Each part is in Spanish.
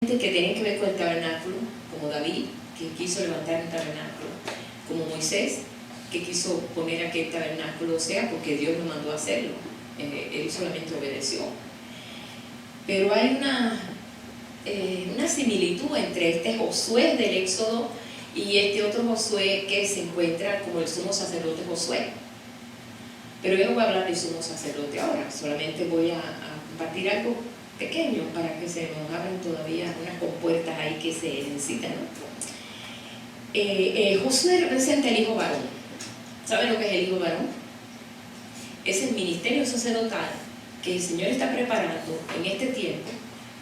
que tienen que ver con el tabernáculo, como David, que quiso levantar un tabernáculo, como Moisés, que quiso poner aquel tabernáculo, o sea, porque Dios lo mandó a hacerlo, él solamente obedeció. Pero hay una similitud entre este Josué del Éxodo y este otro Josué que se encuentra como el sumo sacerdote Josué. Pero yo no voy a hablar del sumo sacerdote ahora, solamente voy a compartir algo pequeño para que se nos abran todavía unas compuertas ahí que se necesitan, ¿no? Josué representa el hijo varón. ¿Saben lo que es el hijo varón? Es el ministerio sacerdotal que el Señor está preparando en este tiempo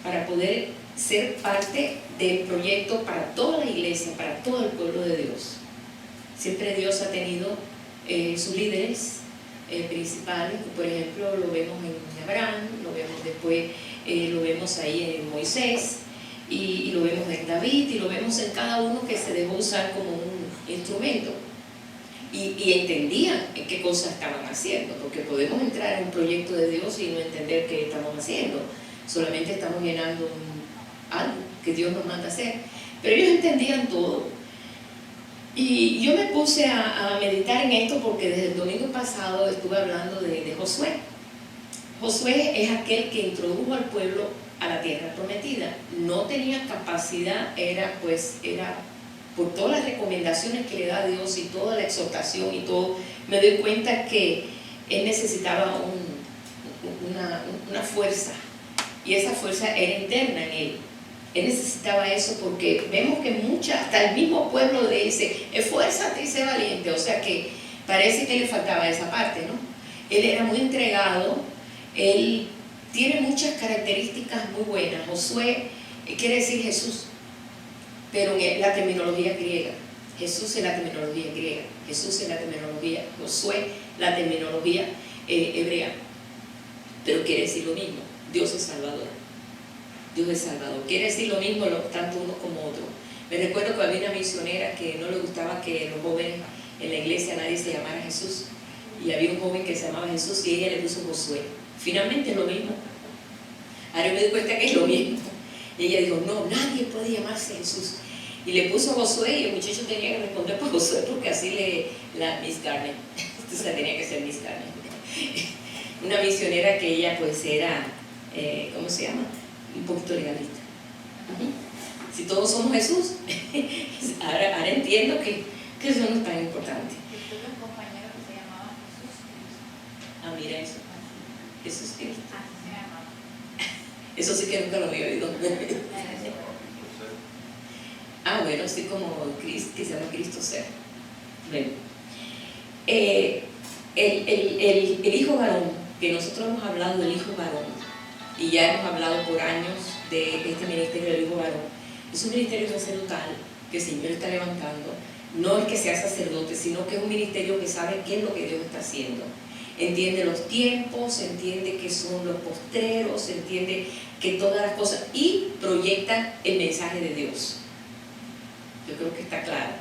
para poder ser parte del proyecto para toda la iglesia, para todo el pueblo de Dios. Siempre Dios ha tenido sus líderes principales, por ejemplo lo vemos en Abraham, lo vemos después, lo vemos ahí en Moisés y lo vemos en David y lo vemos en cada uno que se dejó usar como un instrumento y entendían en qué cosas estaban haciendo, porque podemos entrar en un proyecto de Dios y no entender qué estamos haciendo, solamente estamos llenando algo que Dios nos manda hacer, pero ellos entendían todo. Y yo me puse a meditar en esto porque desde el domingo pasado estuve hablando de Josué. Josué es aquel que introdujo al pueblo a la tierra prometida. No tenía capacidad, era por todas las recomendaciones que le da Dios y toda la exhortación y todo, me doy cuenta que él necesitaba una fuerza, y esa fuerza era interna en él. Él necesitaba eso porque vemos que hasta el mismo pueblo le dice, esfuérzate y sé valiente, o sea que parece que le faltaba esa parte, ¿no? Él era muy entregado, él tiene muchas características muy buenas. Josué quiere decir Jesús, pero en la terminología griega. Jesús es la terminología griega, Jesús es la terminología, Josué la terminología hebrea, pero quiere decir lo mismo, Dios es Salvador. Dios es Salvador, quiere decir lo mismo tanto uno como otro. Me recuerdo que había una misionera que no le gustaba que los jóvenes en la iglesia nadie se llamara Jesús, y había un joven que se llamaba Jesús y ella le puso Josué. Finalmente es lo mismo. Ahora me doy cuenta que es lo mismo. Y ella dijo, no, nadie puede llamarse Jesús. Y le puso Josué y el muchacho tenía que responder por Josué porque así Miss Garner. Entonces tenía que ser Miss Garner. Una misionera que ella pues era, ¿cómo se llama? Un poquito legalista. Si todos somos Jesús, ahora entiendo que eso no es tan importante. Yo tuve un compañero que se llamaba Jesús Cristo. Ah, mira eso. Jesús Cristo. Así se llamaba. Eso sí que nunca lo había oído. Ah, bueno, sí, como Cristo, que se llama Cristo ser. Bueno. El hijo varón, que nosotros hemos hablado del hijo varón, y ya hemos hablado por años de este ministerio del hijo varón, es un ministerio sacerdotal que el Señor está levantando. No es que sea sacerdote, sino que es un ministerio que sabe qué es lo que Dios está haciendo. Entiende los tiempos, entiende que son los postreros, entiende que todas las cosas, y proyecta el mensaje de Dios. Yo creo que está claro.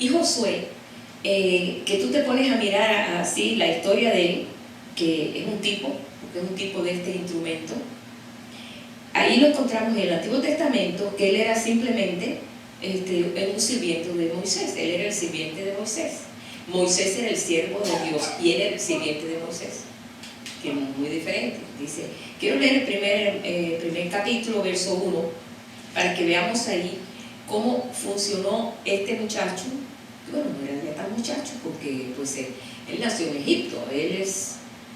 Y Josué, que tú te pones a mirar así la historia de él, que es un tipo, porque es un tipo de este instrumento. Ahí lo encontramos en el Antiguo Testamento, que él era simplemente un sirviente de Moisés. Él era el sirviente de Moisés. Moisés era el siervo de Dios y él era el sirviente de Moisés, que es muy diferente. Dice, quiero leer el primer capítulo, verso 1, para que veamos ahí cómo funcionó este muchacho. Bueno, no era ya tan muchacho porque pues, él nació en Egipto, él es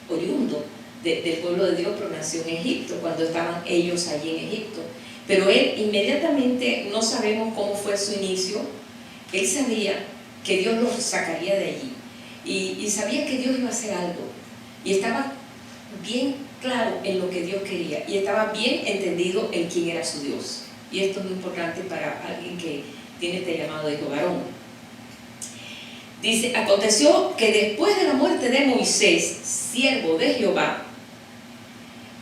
oriundo del pueblo de Dios, pero nació en Egipto cuando estaban ellos allí en Egipto. Pero él inmediatamente, no sabemos cómo fue su inicio, él sabía que Dios los sacaría de allí y sabía que Dios iba a hacer algo y estaba bien claro en lo que Dios quería y estaba bien entendido en quién era su Dios. Y esto es muy importante para alguien que tiene este llamado de hijo varón. Dice, aconteció que después de la muerte de Moisés, siervo de Jehová,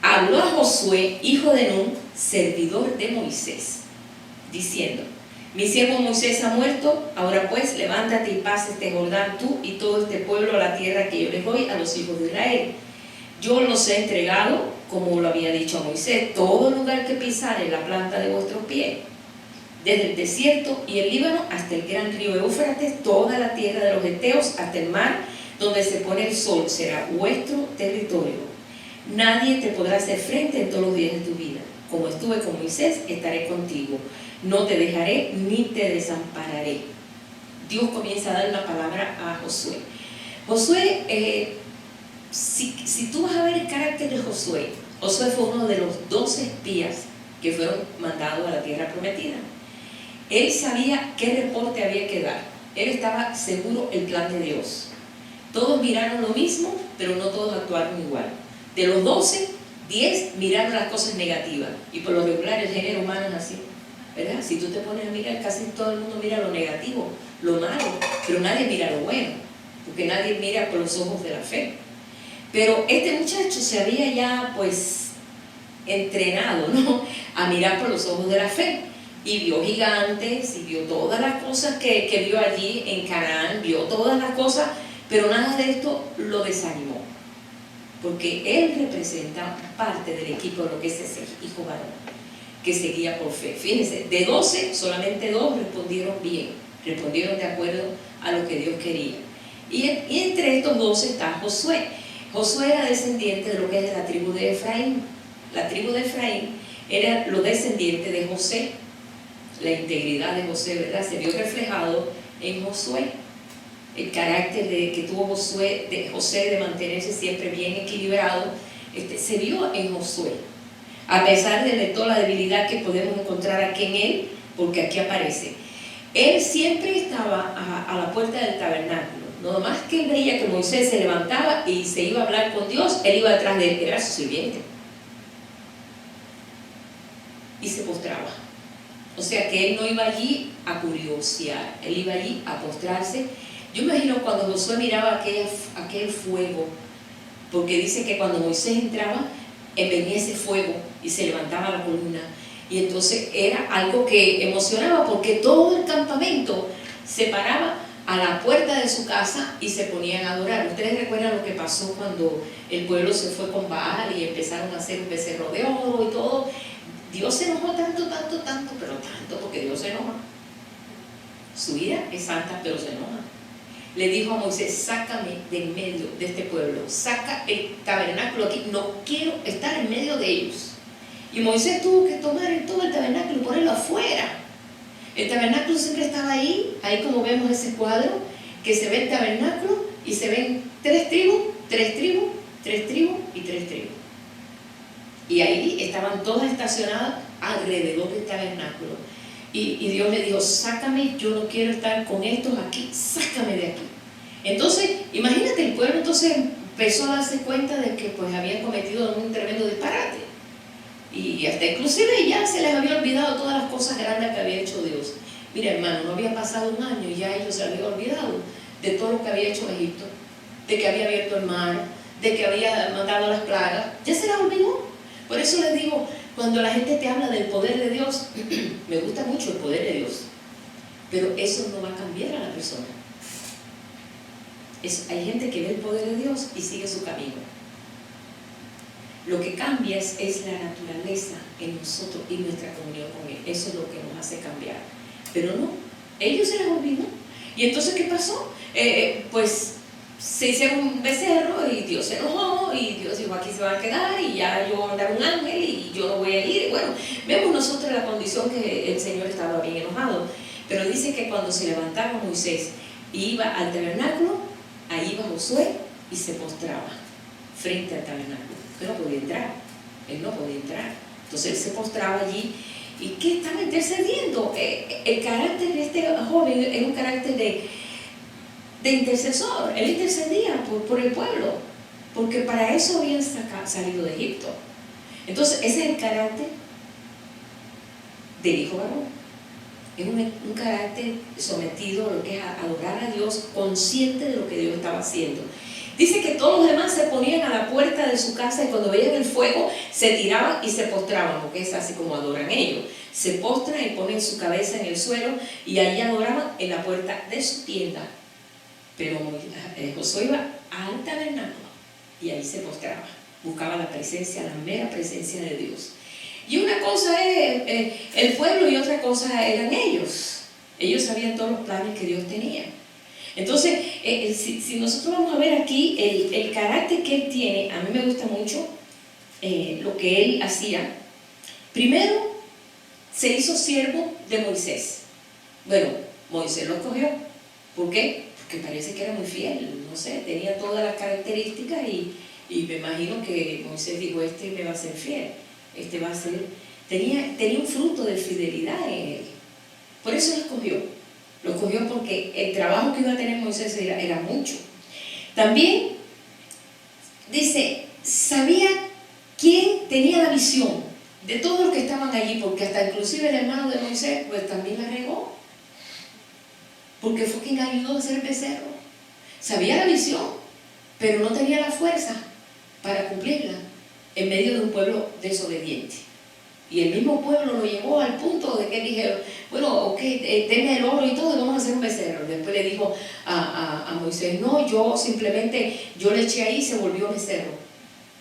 habló a Josué, hijo de Nun, servidor de Moisés, diciendo, mi siervo Moisés ha muerto, ahora pues levántate y pasa este Jordán tú y todo este pueblo a la tierra que yo les doy a los hijos de Israel. Yo los he entregado como lo había dicho a Moisés, todo lugar que pisare la planta de vuestros pies, desde el desierto y el Líbano hasta el gran río Éufrates, toda la tierra de los heteos hasta el mar donde se pone el sol, será vuestro territorio. Nadie te podrá hacer frente en todos los días de tu vida. Como estuve con Moisés, estaré contigo. No te dejaré ni te desampararé. Dios comienza a dar una palabra a Josué. Josué, si tú vas a ver el carácter de Josué, Josué fue uno de los 12 espías que fueron mandados a la tierra prometida. Él sabía qué reporte había que dar. Él estaba seguro del plan de Dios. Todos miraron lo mismo, pero no todos actuaron igual. De los 12, 10 miraron las cosas negativas. Y por lo regular el género humano es así, ¿verdad? Si tú te pones a mirar, casi todo el mundo mira lo negativo, lo malo, pero nadie mira lo bueno, porque nadie mira con los ojos de la fe. Pero este muchacho se había ya pues entrenado, ¿no?, a mirar por los ojos de la fe. Y vio gigantes, y vio todas las cosas que vio allí en Canaán, vio todas las cosas, pero nada de esto lo desanimó, porque él representa parte del equipo de lo que es ese hijo varón, que seguía por fe. Fíjense, de 12, solamente 2 respondieron bien, respondieron de acuerdo a lo que Dios quería. Y entre estos 12 está Josué. Josué era descendiente de lo que es de la tribu de Efraín. La tribu de Efraín era los descendientes de José. La integridad de José, ¿verdad?, se vio reflejado en Josué. El carácter que tuvo José de mantenerse siempre bien equilibrado, se vio en Josué. A pesar de toda la debilidad que podemos encontrar aquí en él, porque aquí aparece. Él siempre estaba a la puerta del tabernáculo. No más que él veía que Moisés se levantaba y se iba a hablar con Dios, él iba detrás de él, era su sirviente. Y se postraba. O sea que él no iba allí a curiosear, él iba allí a postrarse. Yo imagino cuando Josué miraba aquel fuego, porque dice que cuando Moisés entraba, venía ese fuego y se levantaba la columna. Y entonces era algo que emocionaba, porque todo el campamento se paraba a la puerta de su casa y se ponían a adorar. Ustedes recuerdan lo que pasó cuando el pueblo se fue con Baal y empezaron a hacer un becerro de oro y todo. Dios se enojó tanto, pero tanto, porque Dios se enoja. Su ira es santa, pero se enoja. Le dijo a Moisés: sácame de en medio de este pueblo, saca el tabernáculo aquí, no quiero estar en medio de ellos. Y Moisés tuvo que tomar todo el tabernáculo y ponerlo afuera. El tabernáculo siempre estaba ahí como vemos ese cuadro, que se ve el tabernáculo y se ven 3 tribus, 3 tribus, 3 tribus y 3 tribus. Y ahí estaban todas estacionadas alrededor del tabernáculo. Y Dios le dijo: sácame, yo no quiero estar con estos aquí, sácame de aquí. Entonces, imagínate, el pueblo entonces empezó a darse cuenta de que pues habían cometido un tremendo disparate. Y hasta inclusive ya se les había olvidado todas las cosas grandes que había hecho Dios. Mira, hermano, no había pasado un año y ya ellos se habían olvidado de todo lo que había hecho en Egipto, de que había abierto el mar, de que había mandado las plagas. Ya se les olvidó. Por eso les digo, cuando la gente te habla del poder de Dios, me gusta mucho el poder de Dios, pero eso no va a cambiar a la persona. Hay gente que ve el poder de Dios y sigue su camino. Lo que cambia es la naturaleza en nosotros y nuestra comunión con Él. Eso es lo que nos hace cambiar. Pero no, ellos se les olvidó. ¿Y entonces qué pasó? Pues se hicieron un becerro y Dios se enojó y Dios dijo: aquí se van a quedar y ya yo voy a mandar un ángel y yo no voy a ir. Y bueno, vemos nosotros la condición que el Señor estaba bien enojado. Pero dice que cuando se levantaba Moisés y iba al tabernáculo, ahí iba Josué y se postraba frente al tabernáculo. Él no podía entrar, él no podía entrar. Entonces él se postraba allí. ¿Y qué estaba intercediendo? El carácter de este joven es un carácter de intercesor. Él intercedía por el pueblo, porque para eso habían salido de Egipto. Entonces ese es el carácter del hijo varón. Es un carácter sometido a lo que es adorar a Dios, consciente de lo que Dios estaba haciendo. Dice que todos los demás se ponían a la puerta de su casa y cuando veían el fuego se tiraban y se postraban, porque es así como adoran ellos. Se postran y ponen su cabeza en el suelo y allí adoraban en la puerta de su tienda. Pero Josué iba al tabernáculo y ahí se postraba. buscaba la presencia, la mera presencia de Dios. Y una cosa es el pueblo y otra cosa eran ellos. Ellos sabían todos los planes que Dios tenía. Entonces, si nosotros vamos a ver aquí el carácter que él tiene, a mí me gusta mucho lo que él hacía. Primero, se hizo siervo de Moisés. Bueno, Moisés lo escogió. ¿Por qué? Porque parece que era muy fiel, no sé, tenía todas las características y me imagino que Moisés dijo, este me va a ser fiel, este va a ser... Tenía un fruto de fidelidad en él. Por eso lo escogió porque el trabajo que iba a tener Moisés era mucho. También dice, sabía quién tenía la visión de todos los que estaban allí, porque hasta inclusive el hermano de Moisés pues también la regó, porque fue quien ayudó a hacer el becerro. Sabía la visión, pero no tenía la fuerza para cumplirla en medio de un pueblo desobediente. Y el mismo pueblo lo llevó al punto de que dijeron, bueno, ok, denme el oro y todo y vamos a hacer un becerro. Después le dijo a Moisés, no, yo le eché ahí y se volvió becerro.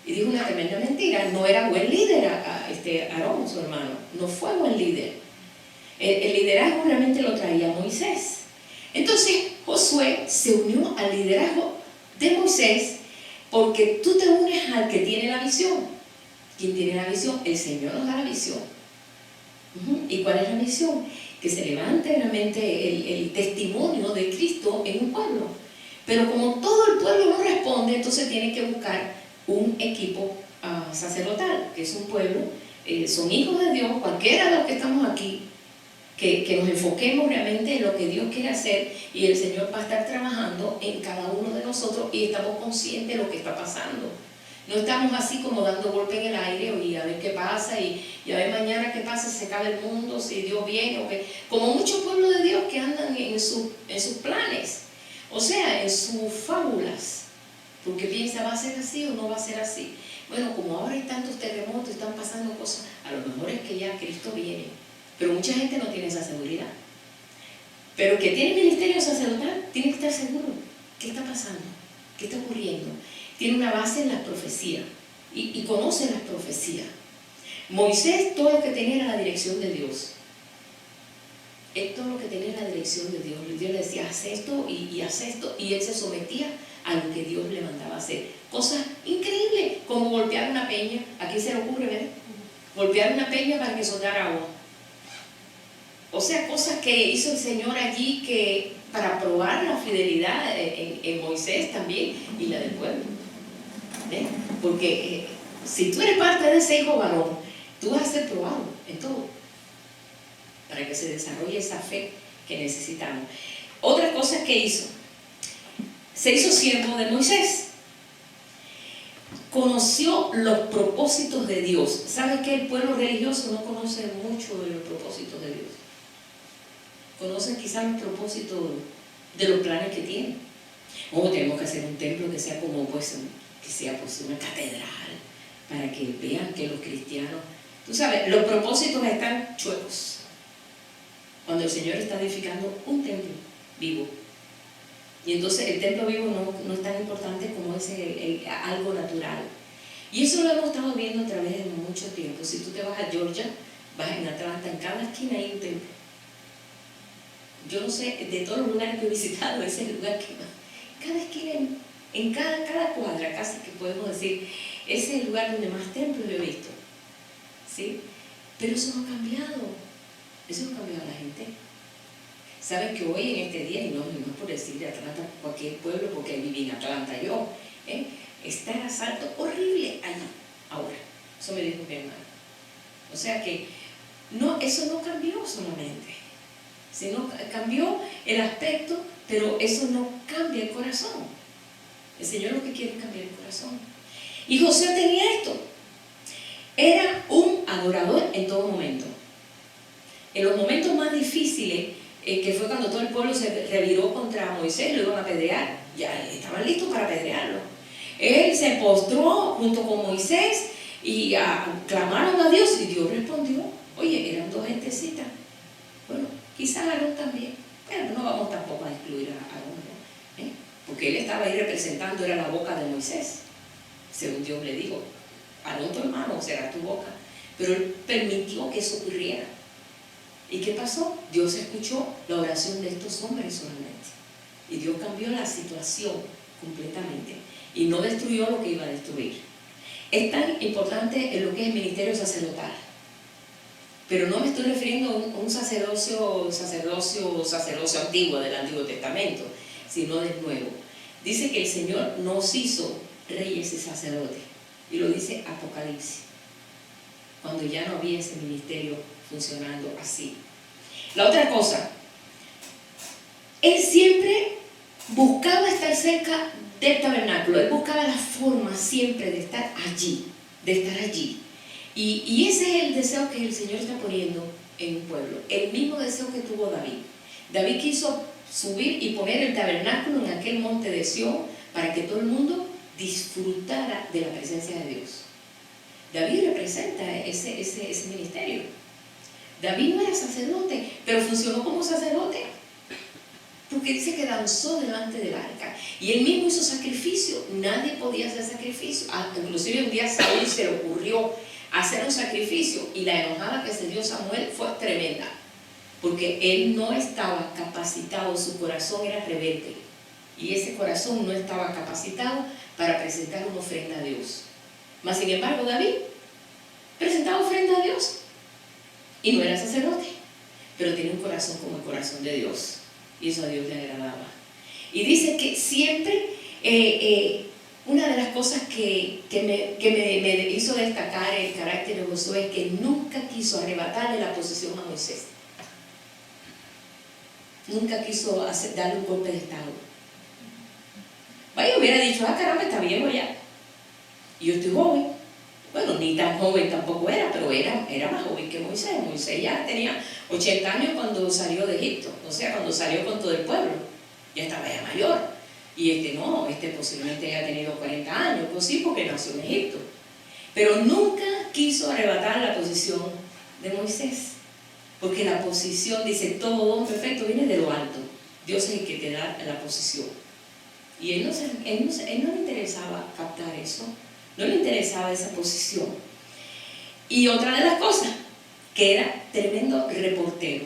Y dijo una tremenda mentira, no era buen líder Aarón, su hermano, no fue buen líder. El liderazgo realmente lo traía Moisés. Entonces Josué se unió al liderazgo de Moisés porque tú te unes al que tiene la visión. ¿Quién tiene la visión? El Señor nos da la visión. ¿Y cuál es la misión? Que se levante realmente el testimonio de Cristo en un pueblo. Pero como todo el pueblo no responde, entonces tiene que buscar un equipo sacerdotal, que es un pueblo, son hijos de Dios, cualquiera de los que estamos aquí, que nos enfoquemos realmente en lo que Dios quiere hacer y el Señor va a estar trabajando en cada uno de nosotros y estamos conscientes de lo que está pasando. No estamos así como dando golpe en el aire y a ver qué pasa y a ver mañana qué pasa, si se acaba el mundo, si Dios viene o qué. Como muchos pueblos de Dios que andan en sus planes, o sea, en sus fábulas, porque piensa, ¿va a ser así o no va a ser así? Bueno, como ahora hay tantos terremotos, están pasando cosas, a lo mejor es que ya Cristo viene, pero mucha gente no tiene esa seguridad. Pero el que tiene ministerio sacerdotal tiene que estar seguro. ¿Qué está pasando? ¿Qué está ocurriendo? Tiene una base en las profecías y conoce las profecías. Moisés todo lo que tenía era la dirección de Dios. Él todo lo que tenía era la dirección de Dios. Dios le decía, haz esto y haz esto, y él se sometía a lo que Dios le mandaba hacer. Cosas increíbles, como golpear una peña. ¿A quién se le ocurre ver? Golpear una peña para que soltara agua. O sea, cosas que hizo el Señor allí que para probar la fidelidad en Moisés también y la del pueblo. Porque si tú eres parte de ese hijo varón, tú vas a ser probado en todo para que se desarrolle esa fe que necesitamos. Otra cosa que hizo, se hizo siervo de Moisés, conoció los propósitos de Dios. ¿Sabes que el pueblo religioso no conoce mucho de los propósitos de Dios? Conocen quizás los propósitos de los planes que tienen. Tenemos que hacer un templo que sea como que sea una catedral, para que vean que los cristianos, tú sabes, los propósitos están chuecos cuando el Señor está edificando un templo vivo. Y entonces el templo vivo no es tan importante como es algo natural. Y eso lo hemos estado viendo a través de mucho tiempo. Si tú te vas a Georgia, vas en Atlanta, en cada esquina hay un templo. Yo no sé, de todos los lugares que he visitado, ese es el lugar que más. Cada esquina, en cada cuadra, casi que podemos decir, ese es el lugar donde más templos yo he visto. ¿Sí? Pero eso no ha cambiado. Eso no ha cambiado a la gente. Saben que hoy en este día, y no es por decir de Atlanta cualquier pueblo, porque viví en Atlanta yo, está el asalto horrible allí, ahora. Eso me dijo mi hermano. O sea que eso no cambió solamente, sino cambió el aspecto, pero eso no cambia el corazón. El Señor lo que quiere es cambiar el corazón. Y José tenía esto. Era un adorador en todo momento. En los momentos más difíciles, que fue cuando todo el pueblo se reviró contra Moisés, lo iban a apedrear. Ya estaban listos para apedrearlo. Él se postró junto con Moisés y clamaron a Dios y Dios respondió. Oye, eran dos gentecitas. Bueno, quizás Aarón también, pero no vamos tampoco a excluir a Aarón, ¿no? Porque él estaba ahí representando, era la boca de Moisés. según Dios le dijo, Aarón tu hermano será tu boca. Pero él permitió que eso ocurriera. ¿Y qué pasó? Dios escuchó la oración de estos hombres solamente. Y Dios cambió la situación completamente. Y no destruyó lo que iba a destruir. Es tan importante en lo que es el ministerio sacerdotal. Pero no me estoy refiriendo a un sacerdocio antiguo del Antiguo Testamento, sino del Nuevo. Dice que el Señor nos hizo reyes y sacerdotes. Y lo dice Apocalipsis, cuando ya no había ese ministerio funcionando así. La otra cosa, él siempre buscaba estar cerca del tabernáculo, él buscaba la forma siempre de estar allí, Y ese es el deseo que el Señor está poniendo en un pueblo, el mismo deseo que tuvo David. David quiso subir y poner el tabernáculo en aquel monte de Sión para que todo el mundo disfrutara de la presencia de Dios. David representa ese ministerio. David no era sacerdote, pero funcionó como sacerdote, porque dice que danzó delante del arca, y él mismo hizo sacrificio. Nadie podía hacer sacrificio. Inclusive un día Saúl se le ocurrió hacer un sacrificio, y la enojada que se dio Samuel fue tremenda, porque él no estaba capacitado, su corazón era rebelde, y ese corazón no estaba capacitado para presentar una ofrenda a Dios. Mas sin embargo David presentaba ofrenda a Dios, y no era sacerdote, pero tenía un corazón como el corazón de Dios, y eso a Dios le agradaba. Y dice que siempre una de las cosas que me hizo destacar el carácter de Josué es que nunca quiso arrebatarle la posición a Moisés. Nunca quiso darle un golpe de estado. Vaya, hubiera dicho, caramba, está viejo ya, y yo estoy joven. Bueno, ni tan joven tampoco era, pero era más joven que Moisés. Moisés ya tenía 80 años cuando salió de Egipto, o sea, cuando salió con todo el pueblo, ya estaba ya mayor. Y posiblemente haya tenido 40 años, pues sí, porque nació en Egipto. Pero nunca quiso arrebatar la posición de Moisés, porque la posición, dice, todo don perfecto viene de lo alto. Dios es el que te da la posición. Y él no le interesaba captar eso. No le interesaba esa posición. Y otra de las cosas, que era tremendo reportero.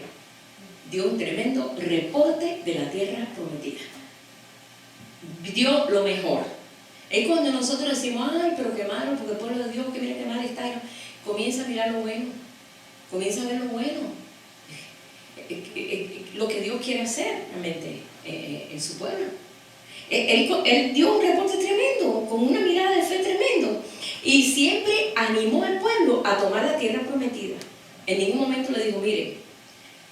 Dio un tremendo reporte de la tierra prometida. Dio lo mejor. Es cuando nosotros decimos, ay, pero qué malo, porque el pueblo de Dios, que mira qué mal está. Comienza a mirar lo bueno. Comienza a ver lo bueno. Lo que Dios quiere hacer realmente en su pueblo. Él dio un reporte tremendo, con una mirada de fe tremendo, y siempre animó al pueblo a tomar la tierra prometida. En ningún momento le dijo, mire,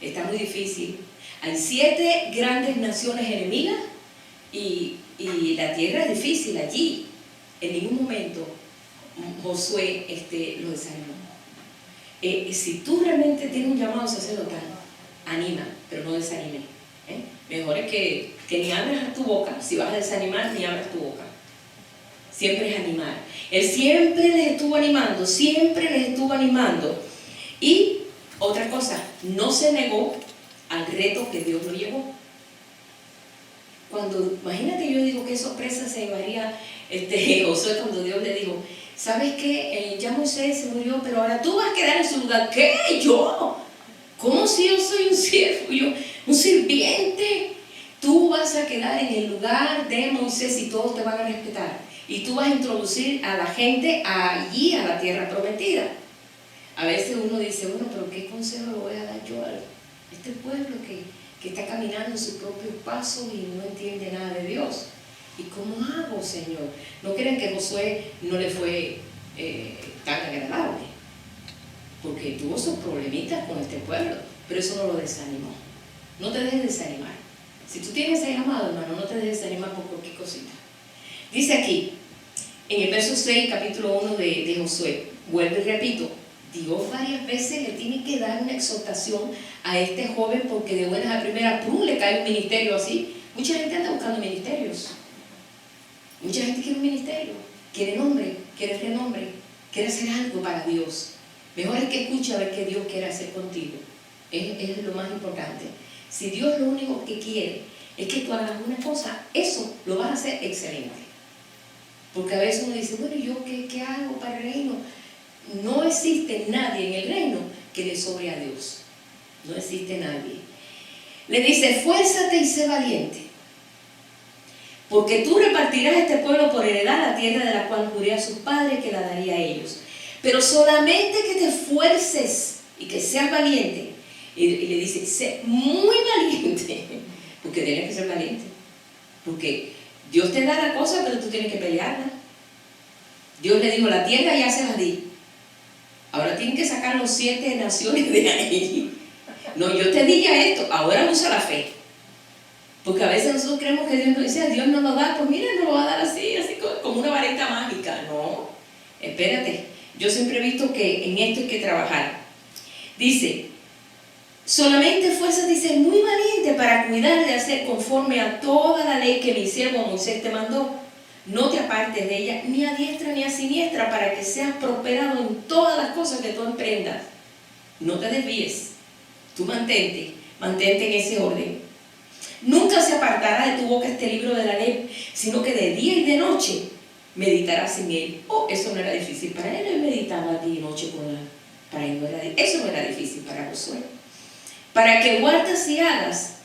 está muy difícil, hay 7 grandes naciones enemigas y la tierra es difícil allí. En ningún momento Josué lo desanimó. Si tú realmente tienes un llamado sacerdotal, anima, pero no desanime. Mejor es que ni abras tu boca. Si vas a desanimar, ni abras tu boca. Siempre es animar. Él siempre les estuvo animando, Y otra cosa, no se negó al reto que Dios lo llevó. Imagínate, yo digo qué sorpresa se llevaría Josué cuando Dios le dijo, ¿sabes qué? Ya Moisés se murió, pero ahora tú vas a quedar en su lugar. ¿Qué? ¿Yo? ¿Cómo si yo soy un siervo? Un sirviente. Tú vas a quedar en el lugar de Moisés y todos te van a respetar. Y tú vas a introducir a la gente allí, a la tierra prometida. A veces uno dice, bueno, pero ¿qué consejo le voy a dar yo a este pueblo que está caminando en sus propios pasos y no entiende nada de Dios? ¿Y cómo hago, Señor? No crean que Josué no le fue tan agradable, porque tuvo sus problemitas con este pueblo, pero eso no lo desanimó. No te dejes desanimar. Si tú tienes ese llamado, hermano, no te dejes desanimar por cualquier cosita. Dice aquí, en el verso 6, capítulo 1 de Josué, vuelvo y repito, Dios varias veces le tiene que dar una exhortación a este joven, porque de buenas a primeras, ¡pum!, le cae un ministerio así. Mucha gente anda buscando ministerios. Mucha gente quiere un ministerio, quiere nombre, quiere renombre, quiere hacer algo para Dios. Mejor es que escuche a ver qué Dios quiere hacer contigo. Es lo más importante. Si Dios lo único que quiere es que tú hagas una cosa, eso lo vas a hacer excelente. Porque a veces uno dice, bueno, ¿y yo qué hago para el reino? No existe nadie en el reino que le sobre a Dios. No existe nadie. Le dice, esfuérzate y sé valiente, porque tú repartirás este pueblo por heredad la tierra de la cual juré a sus padres que la daría a ellos. Pero solamente que te esfuerces y que seas valiente. Y le dice, sé muy valiente, porque tienes que ser valiente. Porque Dios te da la cosa, pero tú tienes que pelearla. Dios le dijo, la tierra ya se la di. Ahora tienen que sacar los 7 naciones de ahí. No, yo te di ya esto, ahora usa la fe. Porque a veces nosotros creemos que Dios nos dice, Dios nos lo da, pues mira, nos lo va a dar así como una varita mágica. No, espérate. Yo siempre he visto que en esto hay que trabajar. Dice, solamente esfuérzate y sé muy valiente para cuidar de hacer conforme a toda la ley que mi siervo Moisés te mandó. No te apartes de ella, ni a diestra ni a siniestra, para que seas prosperado en todas las cosas que tú emprendas. No te desvíes. Tú mantente en ese orden. Nunca se apartará de tu boca este libro de la ley, sino que de día y de noche meditarás en él. Oh, eso no era difícil para él meditaba día y noche para él eso no era difícil para Josué. Para que guardes y hagas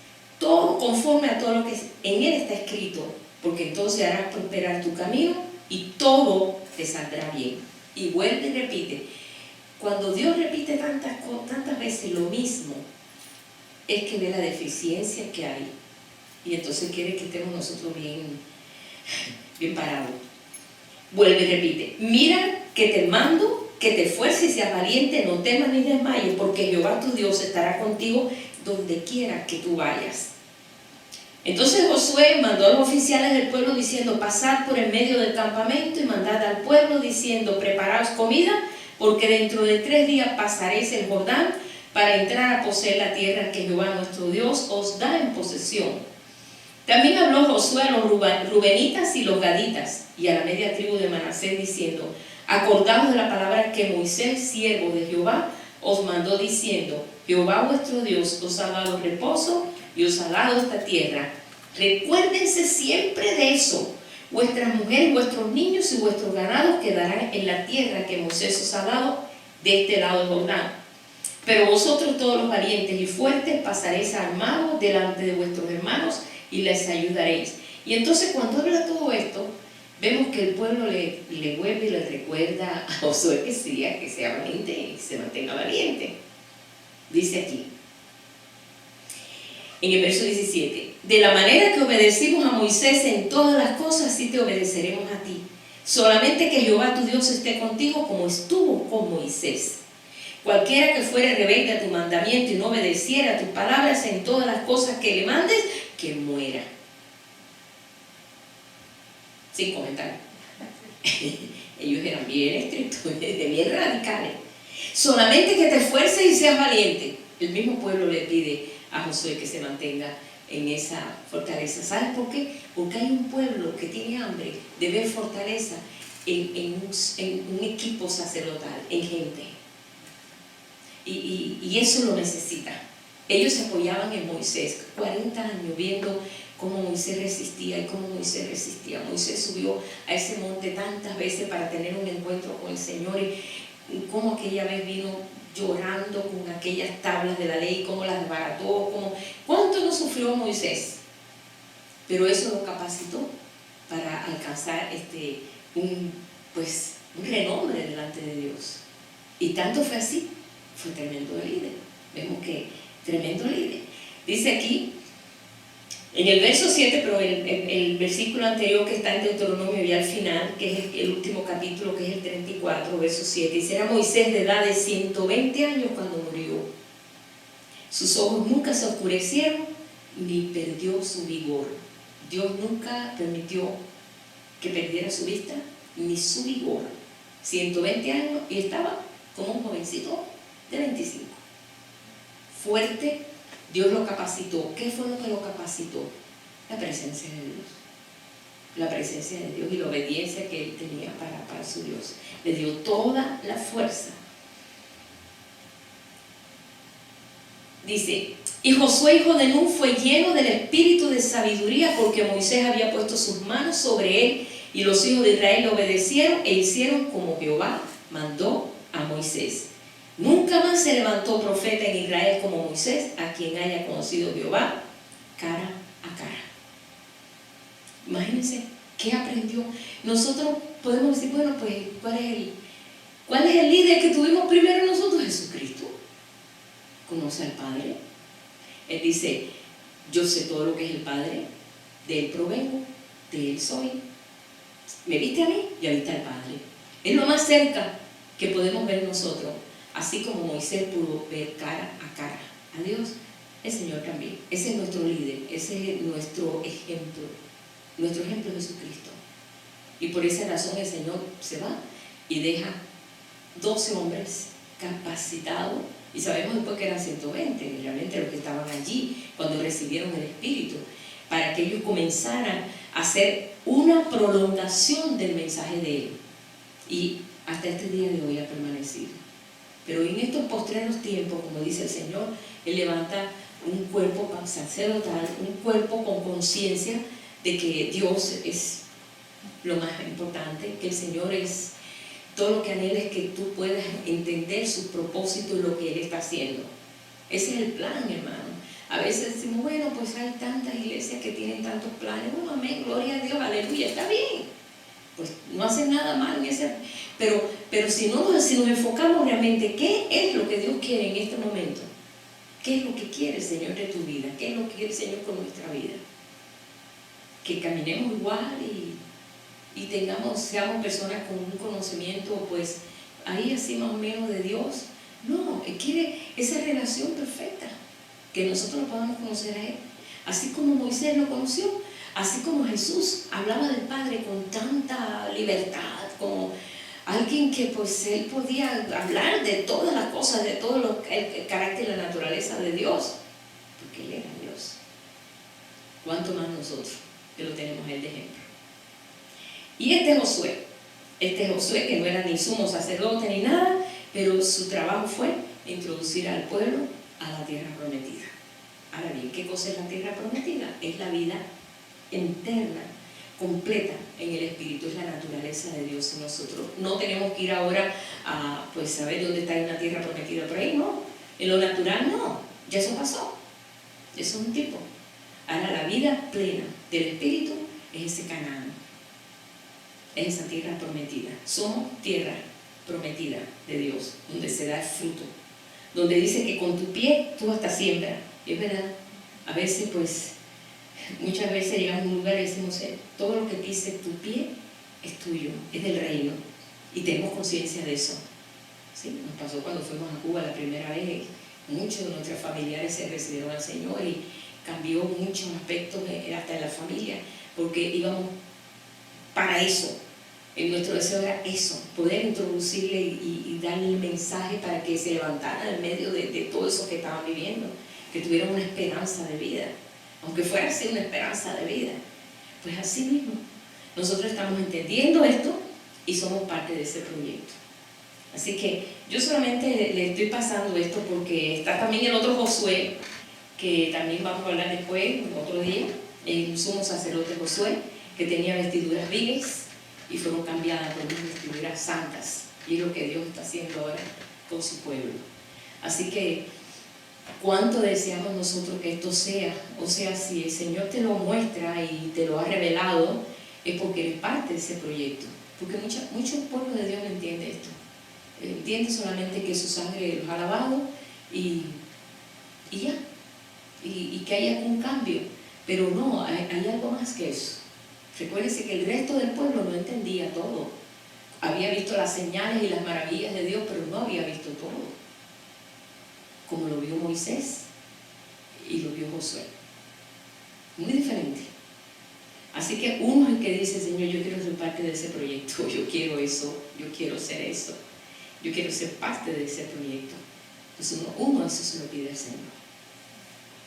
todo conforme a todo lo que en él está escrito, porque entonces harás prosperar tu camino y todo te saldrá bien. Y vuelve y repite. Cuando Dios repite tantas veces lo mismo, es que ve la deficiencia que hay. Y entonces quiere que estemos nosotros bien parados. Vuelve y repite. Mira que te mando, que te esfuerces y seas valiente, no temas ni desmayes, porque Jehová tu Dios estará contigo donde quiera que tú vayas. Entonces Josué mandó a los oficiales del pueblo diciendo, pasad por el medio del campamento y mandad al pueblo diciendo, preparaos comida, porque dentro de 3 días pasaréis el Jordán para entrar a poseer la tierra que Jehová nuestro Dios os da en posesión. También habló Josué a los rubenitas y los gaditas y a la media tribu de Manasés diciendo, acordaos de la palabra que Moisés, siervo de Jehová, os mandó diciendo, Jehová vuestro Dios os ha dado reposo y os ha dado esta tierra. Recuérdense siempre de eso. Vuestras mujeres, vuestros niños y vuestros ganados quedarán en la tierra que Moisés os ha dado de este lado del Jordán. Pero vosotros todos los valientes y fuertes pasaréis armados delante de vuestros hermanos y les ayudaréis. Y entonces cuando habla todo esto, vemos que el pueblo le vuelve y le recuerda a Josué que sea valiente y se mantenga valiente. Dice aquí, en el verso 17, de la manera que obedecimos a Moisés en todas las cosas, así te obedeceremos a ti. Solamente que Jehová tu Dios esté contigo como estuvo con Moisés. Cualquiera que fuere rebelde a tu mandamiento y no obedeciera a tus palabras en todas las cosas que le mandes, que muera. Sin comentario. Ellos eran bien estrictos, bien radicales. Solamente que te esfuerces y seas valiente. El mismo pueblo le pide a Josué que se mantenga en esa fortaleza. ¿Sabes por qué? Porque hay un pueblo que tiene hambre de ver fortaleza en un equipo sacerdotal, en gente. Y eso lo necesita. Ellos se apoyaban en Moisés 40 años viendo cómo Moisés resistía y cómo Moisés resistía. Moisés subió a ese monte tantas veces para tener un encuentro con el Señor y cómo aquella vez vino llorando con aquellas tablas de la ley, cómo las desbarató, cuánto no sufrió Moisés. Pero eso lo capacitó para alcanzar un renombre delante de Dios. Y tanto fue así, fue tremendo líder. Vemos que tremendo líder. Dice aquí, en el verso 7, pero el versículo anterior que está en Deuteronomio y al final, que es el último capítulo, que es el 34, verso 7, dice, era Moisés de edad de 120 años cuando murió. Sus ojos nunca se oscurecieron, ni perdió su vigor. Dios nunca permitió que perdiera su vista, ni su vigor. 120 años y estaba como un jovencito de 25. Fuerte, Dios lo capacitó. ¿Qué fue lo que lo capacitó? La presencia de Dios. La presencia de Dios y la obediencia que él tenía para su Dios. Le dio toda la fuerza. Dice, y Josué hijo de Nun fue lleno del espíritu de sabiduría porque Moisés había puesto sus manos sobre él Y los hijos de Israel le obedecieron e hicieron como Jehová mandó a Moisés. Nunca más se levantó profeta en Israel como Moisés, a quien haya conocido Jehová cara a cara. Imagínense qué aprendió. Nosotros podemos decir, bueno, pues, ¿cuál es el líder que tuvimos primero nosotros? Jesucristo. Conoce al Padre. Él dice, yo sé todo lo que es el Padre, de Él provengo, de Él soy. Me viste a mí, ya viste al Padre. Es lo más cerca que podemos ver nosotros, así como Moisés pudo ver cara a cara a Dios, el Señor también. Ese es nuestro líder, ese es nuestro ejemplo es Jesucristo. Y por esa razón el Señor se va y deja 12 hombres capacitados, y sabemos después que eran 120, realmente los que estaban allí cuando recibieron el Espíritu, para que ellos comenzaran a hacer una prolongación del mensaje de Él. Y hasta este día de hoy ha permanecido. Pero en estos postreros tiempos, como dice el Señor, Él levanta un cuerpo sacerdotal, un cuerpo con conciencia de que Dios es lo más importante, que el Señor es todo lo que anhela, es que tú puedas entender sus propósitos y lo que Él está haciendo. Ese es el plan, hermano. A veces decimos, bueno, pues hay tantas iglesias que tienen tantos planes. Bueno, amén, gloria a Dios, aleluya, está bien. Pues no hacen nada mal en ese... Pero si nos enfocamos realmente, ¿qué es lo que Dios quiere en este momento? ¿Qué es lo que quiere el Señor de tu vida? ¿Qué es lo que quiere el Señor con nuestra vida? Que caminemos igual y seamos personas con un conocimiento, pues, ahí así más o menos de Dios. No, Él quiere esa relación perfecta, que nosotros lo podamos conocer a Él. Así como Moisés lo conoció, así como Jesús hablaba del Padre con tanta libertad, como alguien que pues Él podía hablar de todas las cosas, de todo el carácter y la naturaleza de Dios, porque Él era Dios. ¿Cuánto más nosotros que lo tenemos a Él de ejemplo? Y este Josué que no era ni sumo sacerdote ni nada, pero su trabajo fue introducir al pueblo a la tierra prometida. Ahora bien, ¿qué cosa es la tierra prometida? Es la vida interna, completa en el Espíritu, es la naturaleza de Dios en nosotros. No tenemos que ir ahora a pues saber dónde está una tierra prometida por ahí, no. En lo natural no, ya eso pasó. Eso es un tipo. Ahora la vida plena del Espíritu es ese Canaán, es esa tierra prometida. Somos tierra prometida de Dios, donde se da el fruto, donde dice que con tu pie tú hasta siembras. Y es verdad, a veces pues, muchas veces llegamos a un lugar y decimos, todo lo que dice tu pie es tuyo, es del reino, y tenemos conciencia de eso. ¿Sí? Nos pasó cuando fuimos a Cuba la primera vez, muchos de nuestros familiares se recibieron al Señor y cambió muchos aspectos hasta en la familia, porque íbamos para eso. Nuestro deseo era eso, poder introducirle y darle el mensaje para que se levantara en medio de todo eso que estaban viviendo, que tuvieran una esperanza de vida, aunque fuera así una esperanza de vida. Pues así mismo, nosotros estamos entendiendo esto y somos parte de ese proyecto. Así que yo solamente le estoy pasando esto porque está también el otro Josué, que también vamos a hablar después, otro día, el sumo sacerdote Josué, que tenía vestiduras viles y fueron cambiadas por unas vestiduras santas. Y es lo que Dios está haciendo ahora con su pueblo. Así que, ¿cuánto deseamos nosotros que esto sea? O sea, si el Señor te lo muestra y te lo ha revelado, es porque eres parte de ese proyecto. Porque muchos pueblos de Dios no entienden esto. Entienden solamente que su sangre los ha lavado y ya. Y que haya un cambio. Pero no, hay algo más que eso. Recuérdense que el resto del pueblo no entendía todo. Había visto las señales y las maravillas de Dios, pero no había visto todo. Como lo vio Moisés y lo vio Josué. Muy diferente. Así que uno es el que dice, Señor, yo quiero ser parte de ese proyecto, yo quiero eso, yo quiero ser eso, yo quiero ser parte de ese proyecto. Entonces uno eso se lo pide al Señor.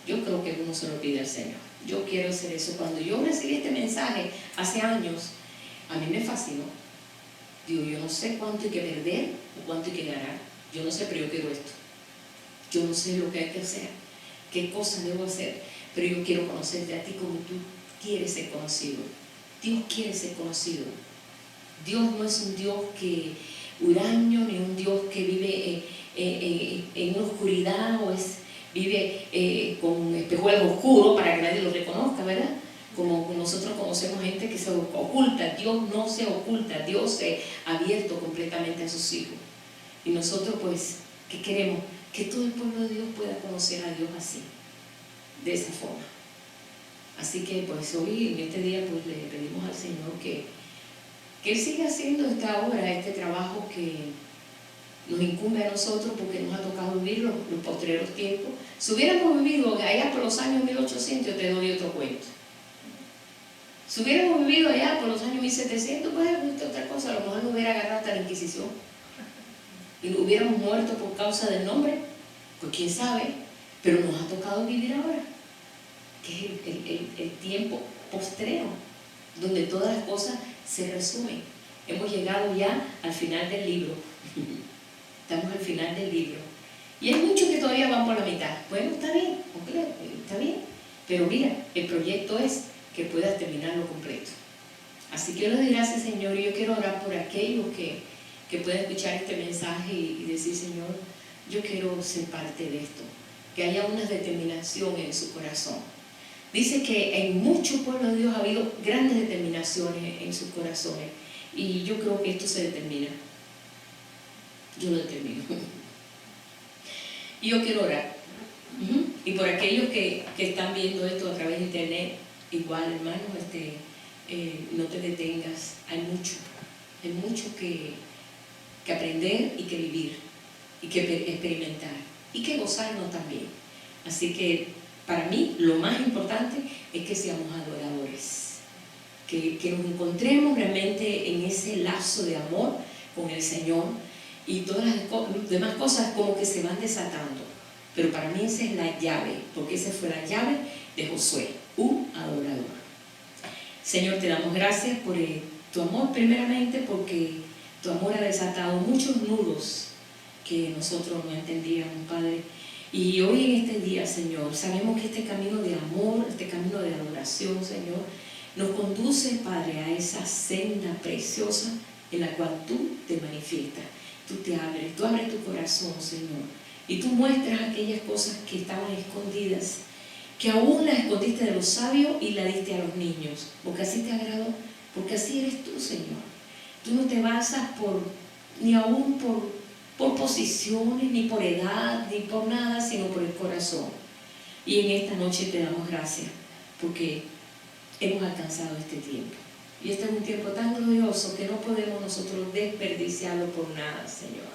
Yo creo que uno se lo pide al Señor. Yo quiero hacer eso. Cuando yo recibí este mensaje hace años, a mí me fascinó. Digo, yo no sé cuánto hay que perder o cuánto hay que ganar. Yo no sé, pero yo quiero esto. Yo no sé lo que hay que hacer, qué cosas debo hacer, pero yo quiero conocerte a ti como tú quieres ser conocido. Dios quiere ser conocido. Dios no es un Dios que huraño, ni un Dios que vive en una oscuridad o vive con espejuelos oscuros para que nadie lo reconozca, ¿verdad? Como nosotros conocemos gente que se oculta. Dios no se oculta, Dios se ha abierto completamente a sus hijos. Y nosotros pues, ¿qué queremos? Que todo el pueblo de Dios pueda conocer a Dios así, de esa forma. Así que pues hoy, en este día, pues le pedimos al Señor que Él siga haciendo esta obra, este trabajo que nos incumbe a nosotros porque nos ha tocado vivir los postreros tiempos. Si hubiéramos vivido allá por los años 1800, yo te doy otro cuento. Si hubiéramos vivido allá por los años 1700, pues es otra cosa, a lo mejor no hubiera agarrado hasta la Inquisición. Y hubiéramos muerto por causa del nombre, pues quién sabe, pero nos ha tocado vivir ahora, que es el tiempo postrero, donde todas las cosas se resumen. Hemos llegado ya al final del libro. Estamos al final del libro. Y hay muchos que todavía van por la mitad. Bueno, está bien, está bien. Pero mira, el proyecto es que puedas terminarlo completo. Así que yo le doy gracias, Señor, y yo quiero orar por aquellos que puedan escuchar este mensaje y decir, Señor, yo quiero ser parte de esto. Que haya una determinación en su corazón. Dice que en muchos pueblos de Dios ha habido grandes determinaciones en sus corazones. Y yo creo que esto se determina. Yo lo determino. Y yo quiero orar. Y por aquellos que están viendo esto a través de internet, igual, hermanos, no te detengas. Hay mucho que aprender y que vivir, y que experimentar, y que gozarnos también. Así que para mí lo más importante es que seamos adoradores, que nos encontremos realmente en ese lazo de amor con el Señor, y todas las demás cosas como que se van desatando. Pero para mí esa es la llave, porque esa fue la llave de Josué, un adorador. Señor, te damos gracias por tu amor, primeramente porque tu amor ha desatado muchos nudos que nosotros no entendíamos, Padre. Y hoy en este día, Señor, sabemos que este camino de amor, este camino de adoración, Señor, nos conduce, Padre, a esa senda preciosa en la cual tú te manifiestas. Tú abres tu corazón, Señor, y tú muestras aquellas cosas que estaban escondidas, que aún las escondiste de los sabios y la diste a los niños, porque así te agradó, porque así eres tú, Señor. Tú no te basas ni aún por posiciones, ni por edad, ni por nada, sino por el corazón. Y en esta noche te damos gracias, porque hemos alcanzado este tiempo. Y este es un tiempo tan glorioso que no podemos nosotros desperdiciarlo por nada, Señor.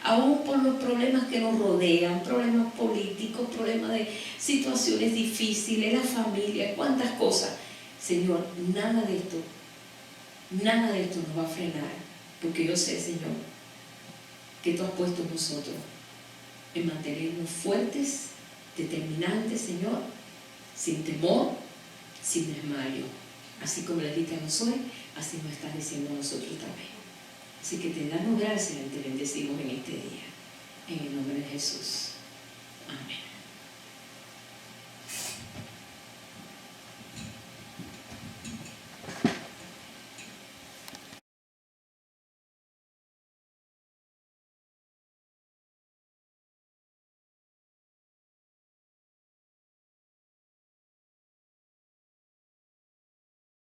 Aún por los problemas que nos rodean, problemas políticos, problemas de situaciones difíciles, la familia, cuántas cosas. Señor, nada de esto nos va a frenar, porque yo sé, Señor, que tú has puesto en nosotros en mantenernos fuertes, determinantes, Señor, sin temor, sin desmayo. Así como le diste a Josué, así nos estás diciendo a nosotros también. Así que te damos gracias y te bendecimos en este día. En el nombre de Jesús. Amén.